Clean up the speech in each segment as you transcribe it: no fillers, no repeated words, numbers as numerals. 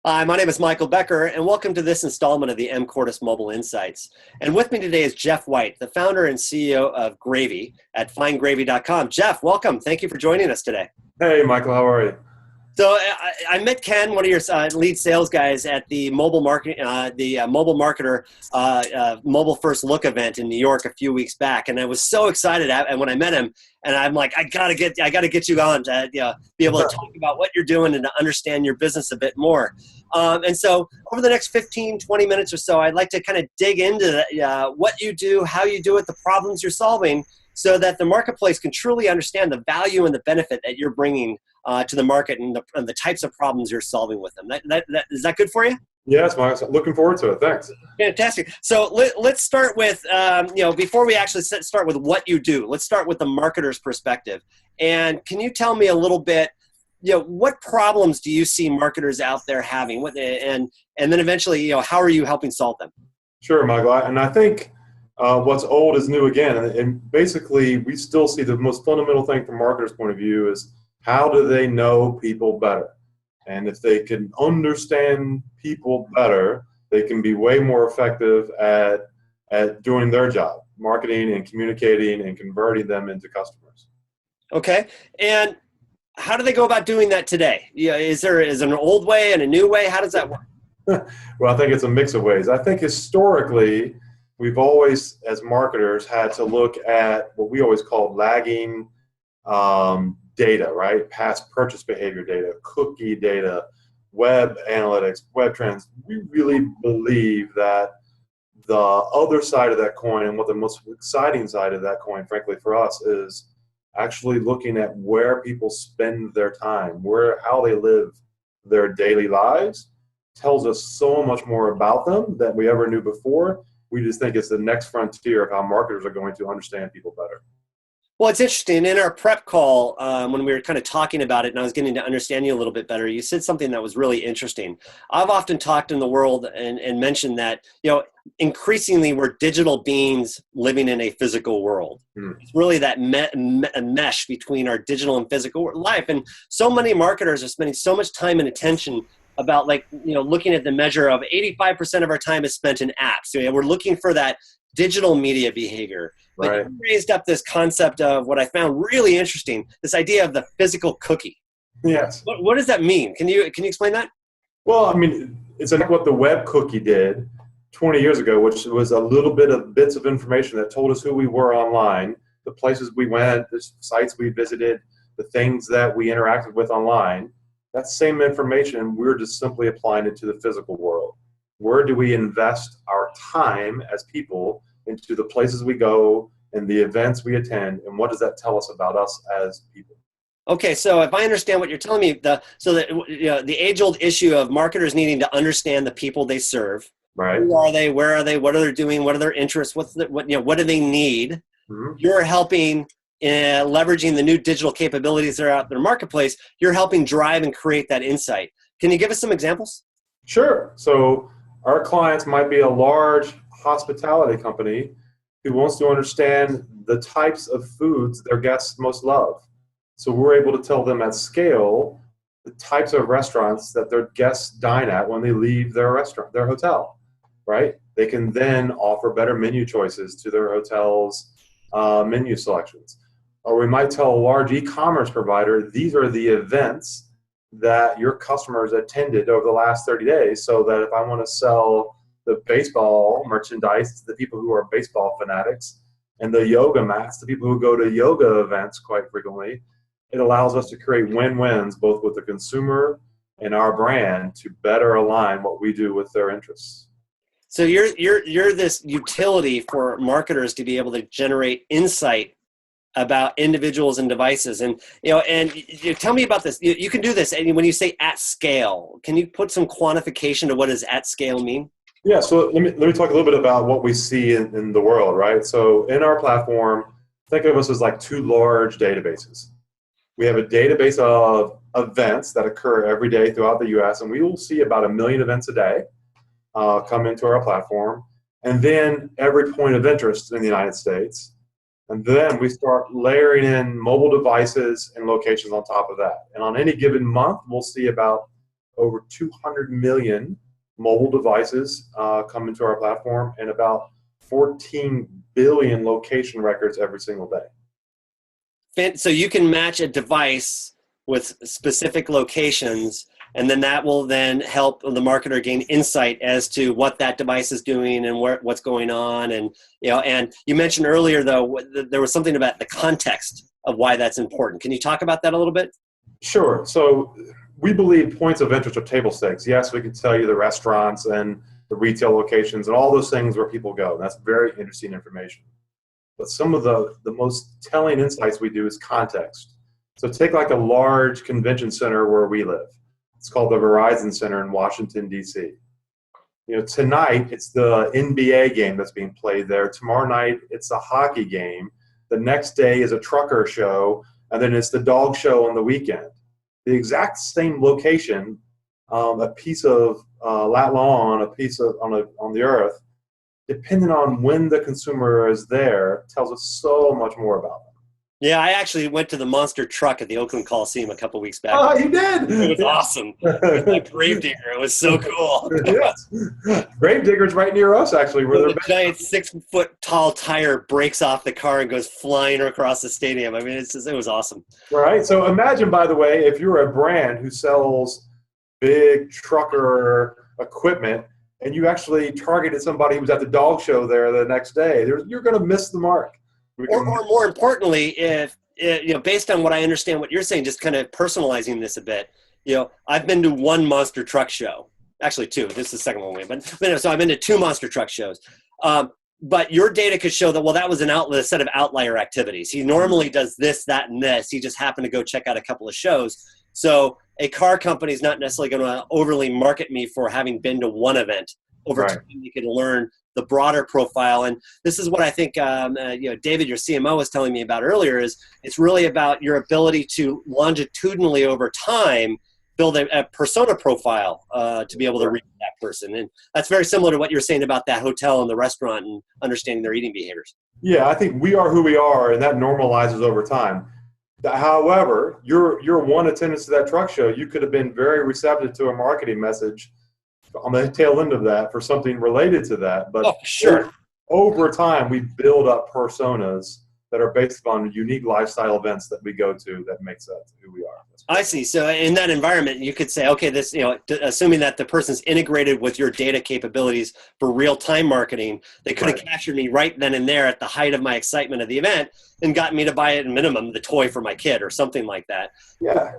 Hi, my name is Michael Becker, and welcome to this installment of the mCordis Mobile Insights. And with me today is Jeff White, the founder and CEO of Gravy at finegravy.com. Jeff, welcome. Thank you for joining us today. Hey, Michael, how are you? So I met Ken, one of your lead sales guys, at the mobile mobile marketer mobile first look event in New York a few weeks back, and I was so excited. And when I met him, and I'm like, I gotta get you on to be able to talk about what you're doing and to understand your business a bit more. And so over the next 15, 20 minutes or so, I'd like to kind of dig into what you do, how you do it, the problems you're solving, so that the marketplace can truly understand the value and the benefit that you're bringing to the market and the types of problems you're solving with them. Is that good for you? Yes, Michael, looking forward to it. Thanks. Fantastic. So let's start with, before we actually start with what you do, let's start with the marketer's perspective. And can you tell me a little bit, what problems do you see marketers out there having? And then eventually, how are you helping solve them? Sure, Michael. And I think what's old is new again. And basically, we still see the most fundamental thing from marketers' point of view is how do they know people better? And if they can understand people better, they can be way more effective at doing their job, marketing and communicating and converting them into customers. Okay. And how do they go about doing that today? Is there an old way and a new way? How does that work? Well, I think it's a mix of ways. I think historically, we've always, as marketers, had to look at what we always called lagging data, right? Past purchase behavior data, cookie data, web analytics, web trends. We really believe that the other side of that coin, and what the most exciting side of that coin, frankly, for us, is actually looking at where people spend their time, how they live their daily lives, tells us so much more about them than we ever knew before. We just think it's the next frontier of how marketers are going to understand people better. Well, it's interesting. In our prep call, when we were kind of talking about it and I was getting to understand you a little bit better, you said something that was really interesting. I've often talked in the world and mentioned that, increasingly we're digital beings living in a physical world. It's really that mesh between our digital and physical life. And so many marketers are spending so much time and attention about looking at the measure of 85% of our time is spent in apps. So we're looking for that digital media behavior. But Right. you raised up this concept of what I found really interesting, this idea of the physical cookie. Yes. What does that mean? Can you explain that? Well, I mean, it's like what the web cookie did 20 years ago, which was a little bit of bits of information that told us who we were online, the places we went, the sites we visited, the things that we interacted with online. That same information, we're just simply applying it to the physical world. Where do we invest our time as people into the places we go and the events we attend, and what does that tell us about us as people? Okay, so if I understand what you're telling me, the age-old issue of marketers needing to understand the people they serve, Right. who are they, where are they, what are they doing, what are their interests, what do they need? Mm-hmm. You're helping leveraging the new digital capabilities that are out in the marketplace. You're helping drive and create that insight. Can you give us some examples? Sure. So our clients might be a large hospitality company who wants to understand the types of foods their guests most love. So we're able to tell them at scale the types of restaurants that their guests dine at when they leave their restaurant, their hotel, right? They can then offer better menu choices to their hotel's menu selections. Or we might tell a large e-commerce provider, these are the events that your customers attended over the last 30 days, so that if I want to sell the baseball merchandise to the people who are baseball fanatics and the yoga mats to people who go to yoga events quite frequently, it allows us to create win-wins both with the consumer and our brand to better align what we do with their interests. So you're this utility for marketers to be able to generate insight about individuals and devices, and tell me about this. You can do this, and when you say at scale, can you put some quantification to what does at scale mean? Yeah, so let me talk a little bit about what we see in the world, right? So in our platform, think of us as like two large databases. We have a database of events that occur every day throughout the U.S., and we will see about 1 million events a day come into our platform, and then every point of interest in the United States. And then we start layering in mobile devices and locations on top of that. And on any given month, we'll see about over 200 million mobile devices come into our platform, and about 14 billion location records every single day. So you can match a device with specific locations, and then that will then help the marketer gain insight as to what that device is doing and what's going on. And and you mentioned earlier though there was something about the context of why that's important. Can you talk about that a little bit? Sure. So we believe points of interest are table stakes. Yes, we can tell you the restaurants and the retail locations and all those things where people go. That's very interesting information. But some of the most telling insights we do is context. So take like a large convention center where we live. It's called the Verizon Center in Washington, D.C. Tonight it's the NBA game that's being played there. Tomorrow night it's a hockey game. The next day is a trucker show, and then it's the dog show on the weekend. The exact same location, a piece of lat long, a piece of on the earth, depending on when the consumer is there, tells us so much more about them. Yeah, I actually went to the monster truck at the Oakland Coliseum a couple weeks back. Oh, you did? It was awesome. It was like Gravedigger. It was so cool. Yes. Gravedigger's right near us, actually. Where the giant 6-foot tall tire breaks off the car and goes flying across the stadium. I mean, it was awesome. Right. So imagine, by the way, if you're a brand who sells big trucker equipment and you actually targeted somebody who was at the dog show there the next day, you're going to miss the mark. Or more importantly, if based on what I understand, what you're saying, just kind of personalizing this a bit. I've been to one monster truck show, actually two. This is the second one, but so I've been to two monster truck shows. But your data could show that that was a set of outlier activities. He normally does this, that, and this. He just happened to go check out a couple of shows. So a car company is not necessarily going to overly market me for having been to one event. Over time, you can learn the broader profile. And this is what I think, David, your CMO, was telling me about earlier, is it's really about your ability to longitudinally over time build a persona profile to be able to reach that person. And that's very similar to what you're saying about that hotel and the restaurant and understanding their eating behaviors. Yeah, I think we are who we are, and that normalizes over time. However, your one attendance to that truck show, you could have been very receptive to a marketing message on the tail end of that for something related to that. But sure. Over time, we build up personas that are based on unique lifestyle events that we go to that makes us who we are. I see. So in that environment, you could say, okay, this, assuming that the person's integrated with your data capabilities for real-time marketing, they could have captured me right then and there at the height of my excitement of the event and got me to buy at minimum the toy for my kid or something like that. Yeah.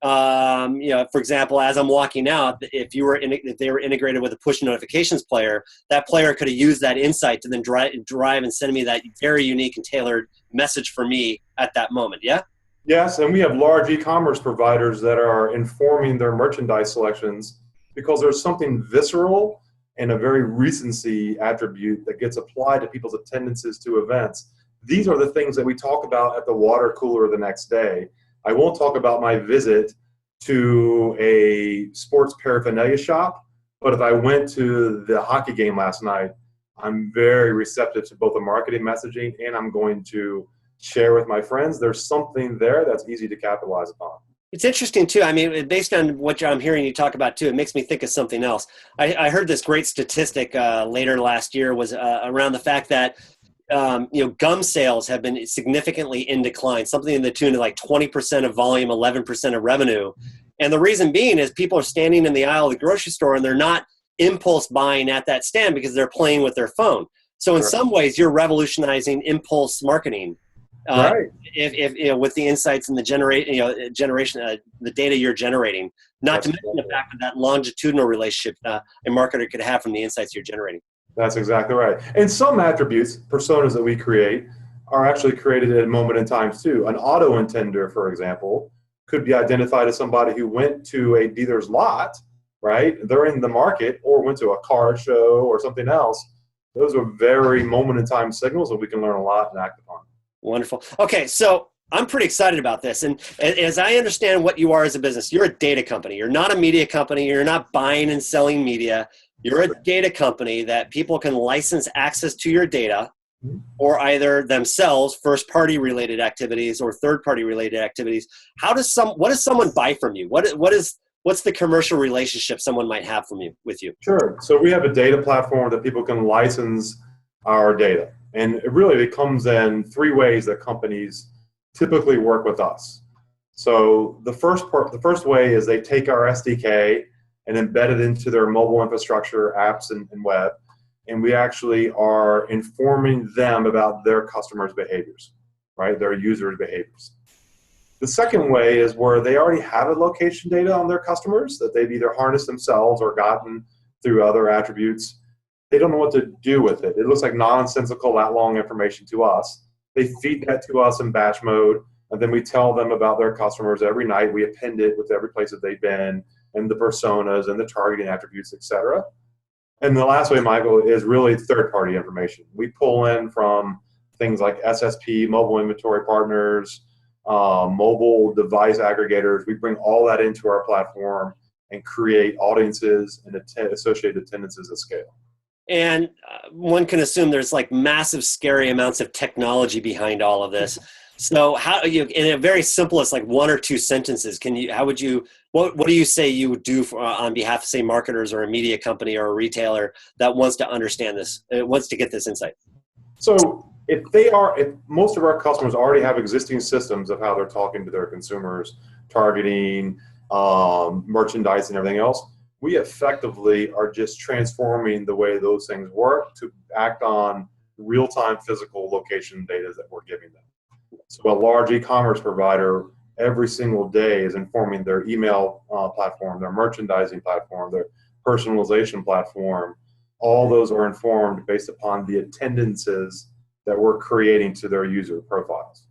For example, as I'm walking out, if they were integrated with a push notifications player, that player could have used that insight to then drive and send me that very unique and tailored message for me at that moment. Yeah. Yes, and we have large e-commerce providers that are informing their merchandise selections because there's something visceral and a very recency attribute that gets applied to people's attendances to events. These are the things that we talk about at the water cooler the next day. I won't talk about my visit to a sports paraphernalia shop, but if I went to the hockey game last night, I'm very receptive to both the marketing messaging and I'm going to share with my friends. There's something there that's easy to capitalize upon. It's interesting too. I mean, based on what I'm hearing you talk about too, it makes me think of something else. I heard this great statistic later last year was around the fact that gum sales have been significantly in decline, something in the tune of like 20% of volume, 11% of revenue. And the reason being is people are standing in the aisle of the grocery store and they're not impulse buying at that stand because they're playing with their phone. So in some ways, you're revolutionizing impulse marketing. If with the insights and the generation, the data you're generating, not to mention the fact that longitudinal relationship a marketer could have from the insights you're generating. That's exactly right. And some attributes, personas that we create, are actually created at a moment in time too. An auto intender, for example, could be identified as somebody who went to a dealer's lot, right? They're in the market, or went to a car show or something else. Those are very moment in time signals that we can learn a lot and act upon. Wonderful. Okay, so I'm pretty excited about this. And as I understand what you are as a business, you're a data company. You're not a media company. You're not buying and selling media. You're a data company that people can license access to your data, or either themselves, first-party related activities or third-party related activities. What does someone buy from you? What is what's the commercial relationship someone might have with you? Sure. So we have a data platform that people can license our data. And it comes in three ways that companies typically work with us. So the first way is they take our SDK and embed it into their mobile infrastructure, apps, and web. And we actually are informing them about their customers' behaviors, right? Their users' behaviors. The second way is where they already have a location data on their customers that they've either harnessed themselves or gotten through other attributes. They don't know what to do with it. It looks like nonsensical, that long information to us. They feed that to us in batch mode, and then we tell them about their customers every night. We append it with every place that they've been, and the personas, and the targeting attributes, etc. And the last way, Michael, is really third-party information. We pull in from things like SSP, mobile inventory partners, mobile device aggregators. We bring all that into our platform and create audiences and associated attendances at scale. And one can assume there's like massive, scary amounts of technology behind all of this. So how you, in a very simplest, like one or two sentences, what do you say you would do on behalf of, say, marketers or a media company or a retailer that wants to understand this, wants to get this insight? So if most of our customers already have existing systems of how they're talking to their consumers, targeting, merchandising, everything else, we effectively are just transforming the way those things work to act on real-time physical location data that we're giving them. So a large e-commerce provider every single day is informing their email platform, their merchandising platform, their personalization platform. All those are informed based upon the attendances that we're creating to their user profiles.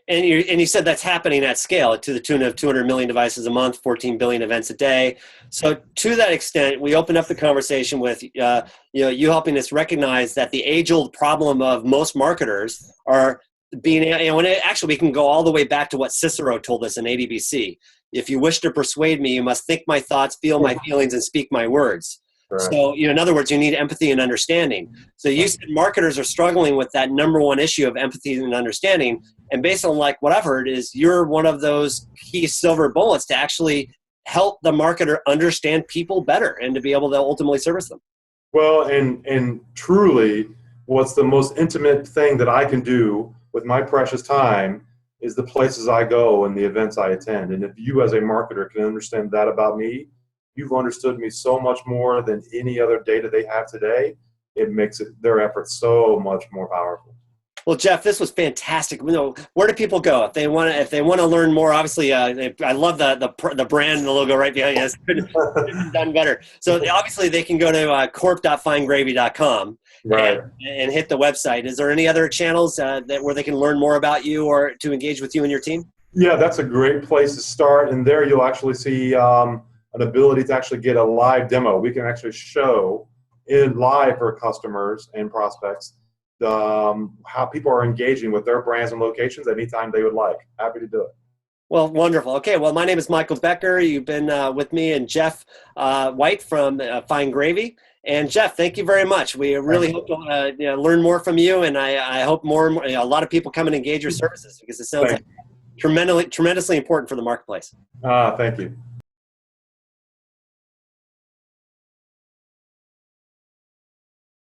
And you said that's happening at scale to the tune of 200 million devices a month, 14 billion events a day. So to that extent, we opened up the conversation with you helping us recognize that the age-old problem of most marketers are being, actually we can go all the way back to what Cicero told us in ADBC. If you wish to persuade me, you must think my thoughts, feel my feelings, and speak my words. Right. So, in other words, you need empathy and understanding. So you said marketers are struggling with that number one issue of empathy and understanding. And based on like what I've heard is you're one of those key silver bullets to actually help the marketer understand people better and to be able to ultimately service them. Well, and truly what's the most intimate thing that I can do with my precious time is the places I go and the events I attend. And if you as a marketer can understand that about me, you've understood me so much more than any other data they have today. It makes their efforts so much more powerful. Well, Jeff, this was fantastic. Where do people go if they want to learn more? Obviously, I love the brand and the logo right behind us. Couldn't done better. So obviously, they can go to corp.finegravy.com right, and hit the website. Is there any other channels where they can learn more about you or to engage with you and your team? Yeah, that's a great place to start. And there you'll actually see an ability to actually get a live demo. We can actually show in live for customers and prospects how people are engaging with their brands and locations anytime they would like. Happy to do it. Well, wonderful. Okay, well, my name is Michael Becker. You've been with me and Jeff White from Fine Gravy. And Jeff, thank you very much. We really hope to learn more from you, and I hope a lot of people come and engage your services because it sounds like tremendously important for the marketplace. Thank you.